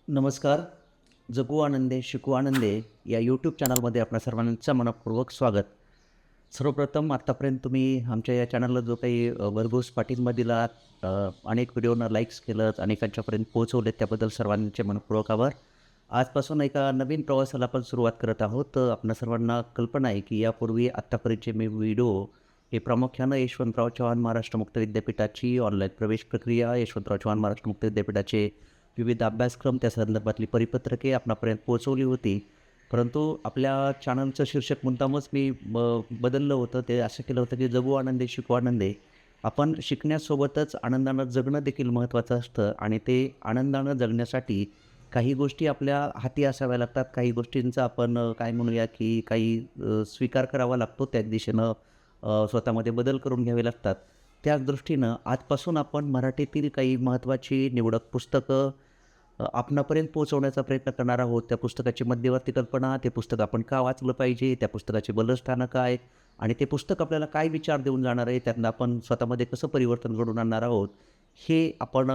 नमस्कार. जगू आनंदे, शिकू आनंदे या यूट्यूब चॅनलमध्ये आपल्या सर्वांचं मनःपूर्वक स्वागत. सर्वप्रथम आत्तापर्यंत तुम्ही आमच्या या चॅनलला जो काही भरघोस पाठिंबा दिलात, अनेक व्हिडिओना लाईक्स केलं, अनेकांच्यापर्यंत पोहोचवलेत त्याबद्दल सर्वांचे मनःपूर्वक आभार. आजपासून एका नवीन प्रवासाला आपण सुरुवात करत आहोत. आपल्या सर्वांना कल्पना आहे की यापूर्वी आत्तापर्यंतचे मी व्हिडिओ हे प्रामुख्यानं यशवंतराव चव्हाण महाराष्ट्र मुक्त विद्यापीठाची ऑनलाईन प्रवेश प्रक्रिया, यशवंतराव चव्हाण महाराष्ट्र मुक्त विद्यापीठाचे विविध अभ्यासक्रम, त्या संदर्भातली परिपत्रके आपणापर्यंत पोहोचवली होती. परंतु आपल्या चॅनलचं शीर्षक मुद्दामच मी बदललं होतं. ते असं केलं होतं की जगू आनंदे, शिकू आनंदे. आपण शिकण्यासोबतच आनंदानं जगणं देखील महत्त्वाचं असतं आणि ते आनंदानं जगण्यासाठी काही गोष्टी आपल्या हाती असाव्या लागतात. काही गोष्टींचा आपण काय म्हणूया की काही स्वीकार करावा लागतो. त्या दिशेनं स्वतःमध्ये बदल करून घ्यावे लागतात. त्याच दृष्टीनं आजपासून आपण मराठीतील काही महत्त्वाची निवडक पुस्तकं आपणापर्यंत पोहोचवण्याचा प्रयत्न करणार आहोत. त्या पुस्तकाची मध्यवर्ती कल्पना, ते पुस्तक आपण का वाचलं पाहिजे, त्या पुस्तकाची बलस्थानं काय आणि ते पुस्तक आपल्याला काय विचार देऊन जाणार आहे, त्यातनं आपण स्वतःमध्ये कसं परिवर्तन घडवून आणणार आहोत, हे आपण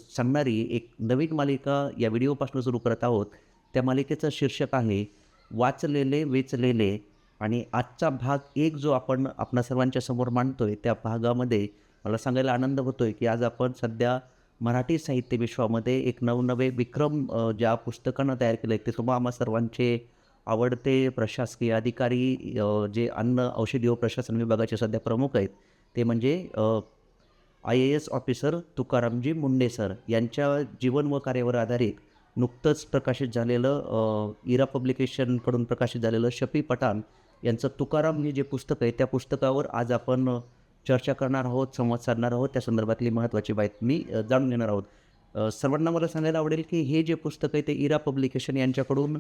सांगणारी एक नवीन मालिका या व्हिडिओपासून सुरू करत आहोत. त्या मालिकेचं शीर्षक आहे वाचलेले वेचलेले आणि आजचा भाग 1 जो आपण आपणा सर्वांच्या समोर मांडतोय, त्या भागामध्ये मला सांगायला आनंद होतोय की आज आपण सध्या मराठी साहित्य विश्वामध्ये एक नवनवे विक्रम ज्या पुस्तकानं तयार केलं आहे, ते तुम्हा आम्हा सर्वांचे आवडते प्रशासकीय अधिकारी जे अन्न औषधी व प्रशासन विभागाचे सध्या प्रमुख आहेत, ते म्हणजे IAS ऑफिसर तुकारामजी मुंडे सर यांच्या जीवन व कार्यावर आधारित नुकतंच प्रकाशित झालेलं इरा पब्लिकेशनकडून प्रकाशित झालेलं शफी पठाण यांचं तुकाराम हे जे पुस्तक आहे, त्या पुस्तकावर आज आपण चर्चा करणार आहोत, संवाद साधणार आहोत. त्या संदर्भातली महत्त्वाची बातमी जाणून घेणार आहोत. सर्वांना मला सांगायला आवडेल की हे जे पुस्तक आहे ते इरा पब्लिकेशन यांच्याकडून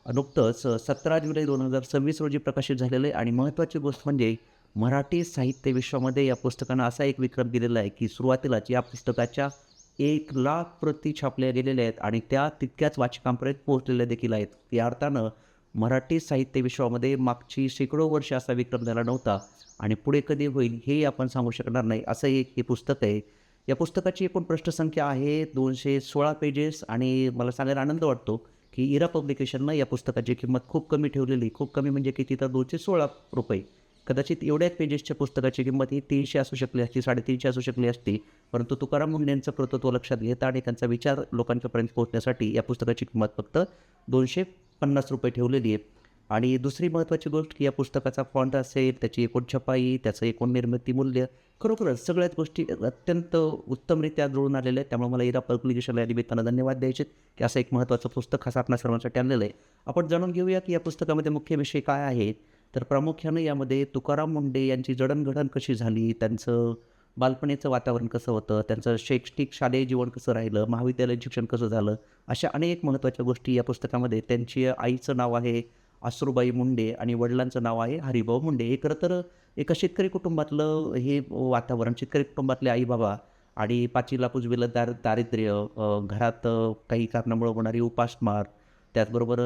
नुकतंच 17 जुलै 2026 रोजी प्रकाशित झालेलं आहे आणि महत्त्वाची गोष्ट म्हणजे मराठी साहित्य विश्वामध्ये या पुस्तकानं असा एक विक्रम दिलेला आहे की सुरुवातीलाच या पुस्तकाच्या 1,00,000 प्रती छापल्या गेलेल्या आहेत आणि त्या तितक्याच वाचकांपर्यंत पोहोचलेल्या देखील आहेत. या अर्थानं मराठी साहित्य विश्वामध्ये मागची शेकडो वर्ष असा विक्रम झाला नव्हता आणि पुढे कधी होईल हे आपण सांगू शकणार नाही, असं एक हे पुस्तक आहे. या पुस्तकाची एकूण पृष्ठसंख्या आहे 216 पेजेस आणि मला सांगायला आनंद वाटतो की इरा पब्लिकेशननं या पुस्तकाची किंमत खूप कमी ठेवलेली. खूप कमी म्हणजे किती, तर ₹216. कदाचित एवढ्याच पेजेसच्या पुस्तकाची किंमत ही 300 असू शकली असती, 350 असू शकली असती. परंतु तुकाराम मुंडेंचं कर्तृत्व लक्षात घेता आणि त्यांचा विचार लोकांच्यापर्यंत पोहोचण्यासाठी या पुस्तकाची किंमत फक्त ₹250 ठेवलेली आहे. आणि दुसरी महत्त्वाची गोष्ट की या पुस्तकाचा फॉन्ट असेल, त्याची एकूण छपाई, त्याचं एकूण निर्मिती मूल्य, खरोखरच सगळ्याच गोष्टी अत्यंत उत्तमरित्या जुळून आलेल्या आहेत. त्यामुळे मला इरा पब्लिकेशनला या निमित्तानं धन्यवाद द्यायचे की असं एक महत्त्वाचं पुस्तक खास आपल्या सर्वांसाठी आणलेलं आहे. आपण जाणून घेऊया की या पुस्तकामध्ये मुख्य विषय काय आहेत. तर प्रामुख्यानं यामध्ये तुकाराम मुंडे यांची जडणघडण कशी झाली, त्यांचं बालपणीचं वातावरण कसं होतं, त्यांचं शैक्षणिक शालेय जीवन कसं राहिलं, महाविद्यालयीन शिक्षण कसं झालं, अशा अनेक महत्त्वाच्या गोष्टी या पुस्तकामध्ये. त्यांची आईचं नाव आहे आसरूबाई मुंडे आणि वडिलांचं नाव आहे हरिभाऊ मुंडे. हे खरं तर एका शेतकरी कुटुंबातलं हे वातावरण, शेतकरी कुटुंबातले आई-बाबा आणि पाचीला पुजलेलं दारिद्र्य, घरात काही कारणामुळं होणारी उपासमार, त्याचबरोबर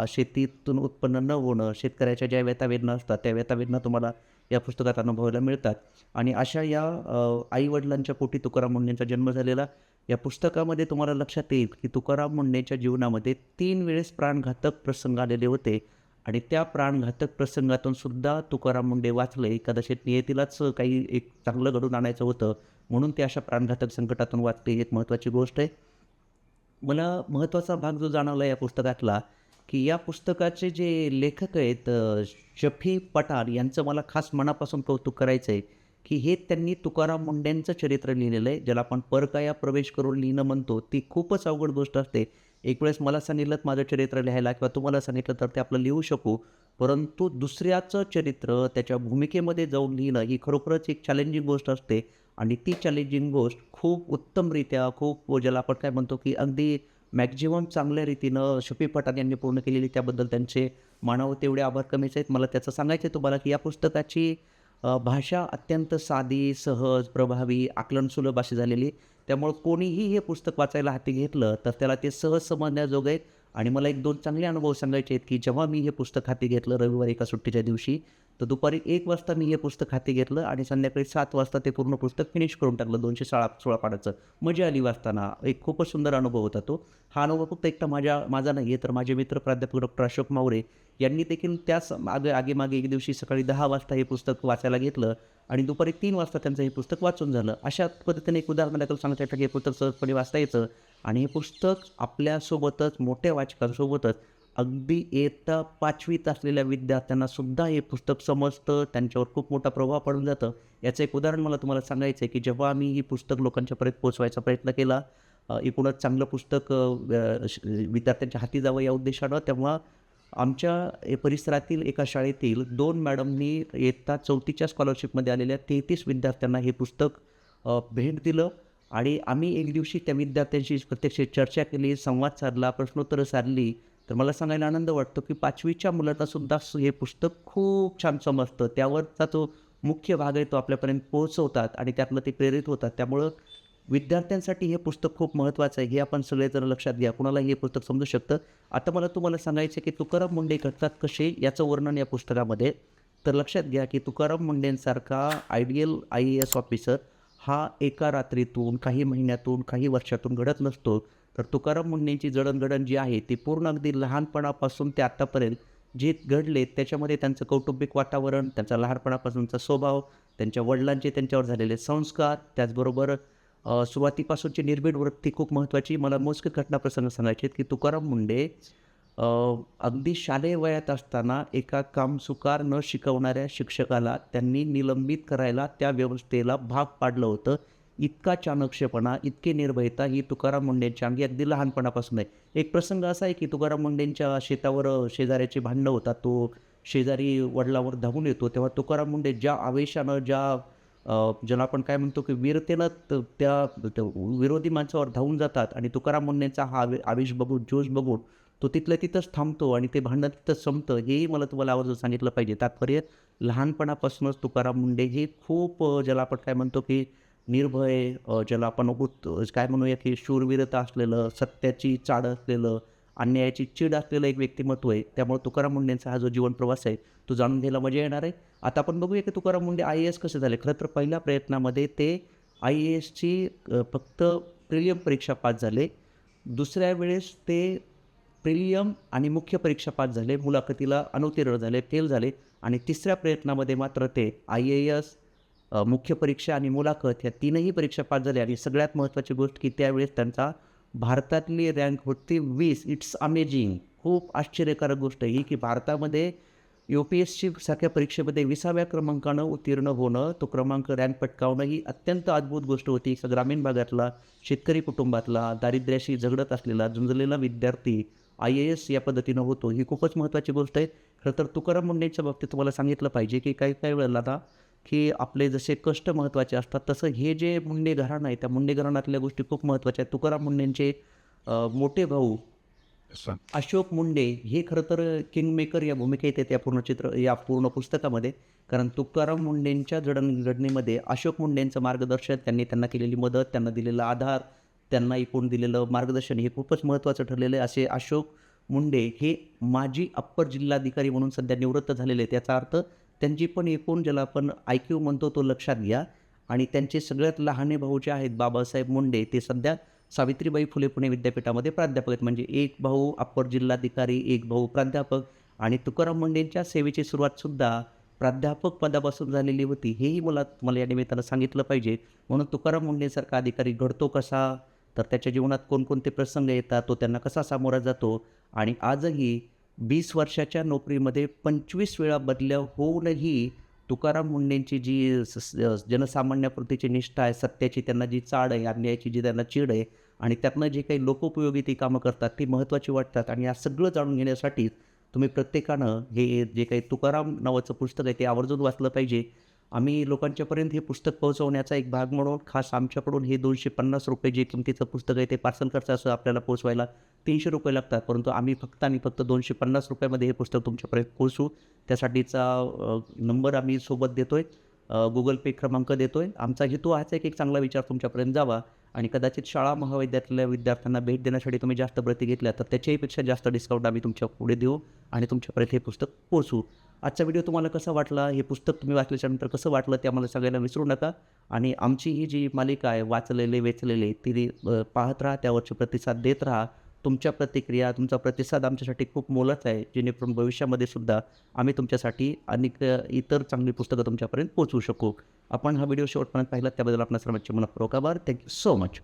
शेतीतून उत्पन्न न होणं, शेतकऱ्याच्या ज्या व्यथा-वेदना असतात, त्या व्यथा-वेदना तुम्हाला या पुस्तकात अनुभवायला मिळतात. आणि अशा या आई-वडिलांच्या पोटी तुकाराम मुंडेंचा जन्म झालेला. या पुस्तकामध्ये तुम्हाला लक्षात येईल की तुकाराम मुंडेंच्या जीवनामध्ये 3 वेळेस प्राणघातक प्रसंग आलेले होते आणि त्या प्राणघातक प्रसंगातून सुद्धा तुकाराम मुंडे वाचले. कदाचित नियतीलाच काही एक चांगलं घडवून आणायचं होतं म्हणून ते अशा प्राणघातक संकटातून वाचले, ही एक महत्त्वाची गोष्ट आहे. मला महत्त्वाचा भाग जो जाणवला या पुस्तकातला की या पुस्तकाचे जे लेखक आहेत शफी पठाण यांचं मला खास मनापासून कौतुक करायचं आहे की हे त्यांनी तुकाराम मुंडेंचं चरित्र लिहिलेलं आहे. ज्याला आपण परकाया प्रवेश करून लिहिणं म्हणतो, ती खूपच अवघड गोष्ट असते. एक वेळेस मला सांगितलं माझं चरित्र लिहायला किंवा तुम्हाला सांगितलं तर ते आपलं लिहू शकू, परंतु दुसऱ्याचं चरित्र त्याच्या भूमिकेमध्ये जाऊन लिहिणं ही खरोखरच एक चॅलेंजिंग गोष्ट असते आणि ती चॅलेंजिंग गोष्ट खूप उत्तमरित्या, खूप ज्याला आपण काय म्हणतो की अगदी मॅक्झिमम चांगल्या रीतीनं शफी पठाण यांनी पूर्ण केलेली, त्याबद्दल त्यांचे मानावं तेवढे आभार कमीच आहेत. मला त्याचं सांगायचं आहे तुम्हाला की या पुस्तकाची भाषा अत्यंत साधी, सहज, प्रभावी, आकलनसुलभ अशी झालेली. त्यामुळं कोणीही हे पुस्तक वाचायला हाती घेतलं तर त्याला ते सहज समजण्याजोगं आहे आणि मला 1-2 चांगले अनुभव सांगायचे आहेत, की जेव्हा मी हे पुस्तक हाती घेतलं रविवारी एका सुट्टीच्या दिवशी, तर दुपारी 1 वाजता मी हे पुस्तक हाती घेतलं आणि संध्याकाळी 7 वाजता ते पूर्ण पुस्तक फिनिश करून टाकलं 216 पानाचं. मजा आली वाचताना. एक खूपच सुंदर अनुभव होता तो. हा अनुभव फक्त एकटा माझा नाही आहे, तर माझे मित्र प्राध्यापक डॉक्टर अशोक मावरे यांनी देखील त्याच आगेमागे एक दिवशी सकाळी 10 वाजता हे पुस्तक वाचायला घेतलं आणि दुपारी 3 वाजता त्यांचं हे पुस्तक वाचून झालं. अशा पद्धतीने एक उदाहरण द्यायला सांगता येतं, की हे पुस्तक सहजपणे वाचता येतं आणि हे पुस्तक आपल्यासोबतच मोठ्या वाचकांसोबतच अगदी इयत्ता 5वीत असलेल्या विद्यार्थ्यांना सुद्धा हे पुस्तक समजतं, त्यांच्यावर खूप मोठा प्रभाव पडून जातं. याचं एक उदाहरण मला तुम्हाला सांगायचं आहे, की जेव्हा आम्ही ही पुस्तक लोकांच्यापर्यंत पोहोचवायचा प्रयत्न केला, एकूणच चांगलं पुस्तक विद्यार्थ्यांच्या हाती जावं या उद्देशानं, तेव्हा आमच्या परिसरातील एका शाळेतील 2 मॅडमनी इयत्ता 4थीच्या स्कॉलरशिपमध्ये आलेल्या 33 विद्यार्थ्यांना हे पुस्तक भेट दिलं आणि आम्ही एक दिवशी त्या विद्यार्थ्यांशी प्रत्यक्ष चर्चा केली, संवाद साधला, प्रश्नोत्तरं साधली. तर मला सांगायला आनंद वाटतो, की 5वीच्या मुलांनासुद्धा हे पुस्तक खूप छान समजतं. त्यावरचा जो मुख्य भाग आहे तो आपल्यापर्यंत पोहोचवतात आणि त्यातनं ते प्रेरित होतात. त्यामुळं विद्यार्थ्यांसाठी हे पुस्तक खूप महत्त्वाचं आहे, हे आपण सगळे जर लक्षात घ्या. कुणालाही हे पुस्तक समजू शकतं. आता मला तुम्हाला सांगायचं आहे, की तुकाराम मुंडे घडतात कसे याचं वर्णन या पुस्तकामध्ये. तर लक्षात घ्या, की तुकाराम मुंडेंसारखा आयडियल IAS ऑफिसर हा एका रात्रीतून, काही महिन्यातून, काही वर्षातून घडत नसतो. तर तुकाराम मुंडेंची जडणघडण जी आहे ती पूर्ण अगदी लहानपणापासून ते आत्तापर्यंत जे घडले त्याच्यामध्ये त्यांचं कौटुंबिक वातावरण, त्यांचा लहानपणापासूनचा स्वभाव, त्यांच्या वडिलांचे त्यांच्यावर झालेले संस्कार, त्याचबरोबर सुरुवातीपासूनची निर्भीड वृत्ती खूप महत्त्वाची. मला मोजके घटनाप्रसंग सांगायचे आहेत, की तुकाराम मुंडे अ, अगदी शालेय वयात असताना एका कामचुकार न शिकवणाऱ्या शिक्षकाला त्यांनी निलंबित करायला त्या व्यवस्थेला भाग पाडलं होतं. इतका चाणक्यपणा, इतकी निर्भयता ही तुकाराम मुंडेंच्या अंगी अगदी लहानपणापासून आहे. एक प्रसंग असा आहे, की तुकाराम मुंडेंच्या शेतावर शेजाऱ्याची भांडणं होतात. तो शेजारी वडिलांवर धावून येतो. तेव्हा तुकाराम मुंडे ज्या आवेशानं, ज्याला आपण काय म्हणतो, की वीरतेनं त्या विरोधी माणसावर धावून जातात आणि तुकाराम मुंडेंचा हा आवेश बघून, जोश बघून तो तिथल्या तिथंच थांबतो आणि ते भांडण तिथंच संपतं. हेही मला तुम्हाला आवर्जून सांगितलं पाहिजे. तात्पर्य लहानपणापासूनच तुकाराम मुंडे हे खूप ज्याला आपण काय म्हणतो, की निर्भय, ज्याला आपण काय म्हणूया, की शूरवीरता असलेलं, सत्याची चाड असलेलं, अन्यायाची चीड असलेलं एक व्यक्तिमत्व आहे. त्यामुळे तुकाराम मुंडेंचा हा जो जीवन प्रवास आहे तो जाणून घ्यायला मजा येणार आहे. आता आपण बघूया, की तुकाराम मुंडे IAS कसे झाले. खरं तर पहिल्या प्रयत्नामध्ये ते IASची फक्त प्रिलिम परीक्षा पास झाले. दुसऱ्या वेळेस ते प्रिलियम आणि मुख्य परीक्षा पास झाले, मुलाखतीला अनुत्तीर्ण झाले, फेल झाले आणि तिसऱ्या प्रयत्नामध्ये मात्र ते IAS, मुख्य परीक्षा आणि मुलाखत ह्या 3ही परीक्षा पास झाल्या आणि सगळ्यात महत्त्वाची गोष्ट, की त्यावेळेस त्यांचा भारतातली रँक होती 20. It's amazing. खूप आश्चर्यकारक गोष्ट ही, की भारतामध्ये UPSC सारख्या परीक्षेमध्ये 20व्या क्रमांकानं उत्तीर्ण होणं, तो क्रमांक रँक पटकावणं ही अत्यंत अद्भुत गोष्ट होती. एक ग्रामीण भागातला, शेतकरी कुटुंबातला, दारिद्र्याशी झगडत असलेला, झुंजलेला विद्यार्थी IAS या पद्धतीनं होतो, ही खूपच महत्त्वाची गोष्ट आहे. खरं तर तुकाराम मुंडेंच्या बाबतीत तुम्हाला सांगितलं पाहिजे, की काही वेळेला ना, की आपले जसे कष्ट महत्त्वाचे असतात, तसं हे जे मुंडे घराणं आहे, त्या मुंडे घराण्यातल्या गोष्टी खूप महत्त्वाच्या आहेत. तुकाराम मुंडेंचे मोठे भाऊ अशोक मुंडे हे खरं तर किंगमेकर या भूमिकेत आहेत या पूर्ण पुस्तकामध्ये. कारण तुकाराम मुंडेंच्या जडणघडणीमध्ये अशोक मुंडेंचं मार्गदर्शन, त्यांना केलेली मदत, त्यांना दिलेला आधार, त्यांना एकूण दिलेलं मार्गदर्शन हे खूपच महत्त्वाचं ठरलेलं आहे. असे अशोक मुंडे हे माजी अप्पर जिल्हाधिकारी म्हणून सध्या निवृत्त झालेले आहेत. याचा अर्थ त्यांची पण एकूण ज्याला आपण IQ म्हणतो तो लक्षात घ्या. आणि त्यांचे सगळ्यात लहाने भाऊ जे आहेत बाबासाहेब मुंडे, ते सध्या सावित्रीबाई फुले पुणे विद्यापीठामध्ये प्राध्यापक आहेत. म्हणजे एक भाऊ अप्पर जिल्हाधिकारी, एक भाऊ प्राध्यापक आणि तुकाराम मुंडेंच्या सेवेची सुरुवातसुद्धा प्राध्यापक पदापासून झालेली होती. हेही मला या निमित्तानं सांगितलं पाहिजे. म्हणून तुकाराम मुंडेसारखा अधिकारी घडतो कसा, तर त्याच्या जीवनात कोणकोणते प्रसंग येतात, तो त्यांना कसा सामोरा जातो आणि आजही 20 वर्षाच्या नोकरीमध्ये 25 वेळा बदल्या होऊनही तुकाराम मुंडेंची जी जनसामान्याप्रतीची निष्ठा आहे, सत्याची त्यांना जी चाड आहे, अन्यायाची जी त्यांना चीड आहे आणि त्यातनं जे काही लोकोपयोगी ती कामं करतात ती महत्त्वाची वाटतात. आणि या सगळं जाणून घेण्यासाठी तुम्ही प्रत्येकानं हे जे काही तुकाराम नावाचं पुस्तक आहे ते आवर्जून वाचलं पाहिजे. आम्ही लोकांच्यापर्यंत हे पुस्तक पोहोचवण्याचा एक भाग म्हणून खास आमच्याकडून हे ₹250 जे किमतीचं पुस्तक आहे ते पार्सल खर्च असं आपल्याला पोहोचवायला ₹300 लागतात. परंतु आम्ही फक्त ₹250 मध्ये हे पुस्तक तुमच्यापर्यंत पोहोचवू. त्यासाठीचा नंबर आम्ही सोबत देतो आहे. Google पे क्रमांक देतो आहे. आमचा हेतू हाच आहे, की एक चांगला विचार तुमच्यापर्यंत जावा आणि कदाचित शाळा महाविद्यालयातल्या विद्यार्थ्यांना भेट देण्यासाठी तुम्ही जास्त प्रती घेतल्या तर त्याच्याहीपेक्षा जास्त डिस्काउंट आम्ही तुमच्या पुढे देऊ आणि तुमच्यापर्यंत हे पुस्तक पोहोचवू. आजचा व्हिडिओ तुम्हाला कसा वाटला, हे पुस्तक तुम्ही वाचल्याच्यानंतर कसं वाटलं ते आम्हाला सगळ्यांना विसरू नका. आणि आमची ही जी मालिका आहे वाचलेले वेचलेले ती पाहत राहा, त्यावरचे प्रतिसाद देत राहा. तुमच्या प्रतिक्रिया, तुमचा प्रतिसाद आमच्यासाठी खूप मोलाचा आहे, जेणेकरून भविष्यामध्ये सुद्धा आम्ही तुमच्यासाठी अनेक इतर चांगली पुस्तकं तुमच्यापर्यंत पोहोचवू शकू. आपण हा व्हिडिओ शेवटपर्यंत पाहिला त्याबद्दल आपल्या सर्वांचे मनःपूर्वक आभार. Thank you so much.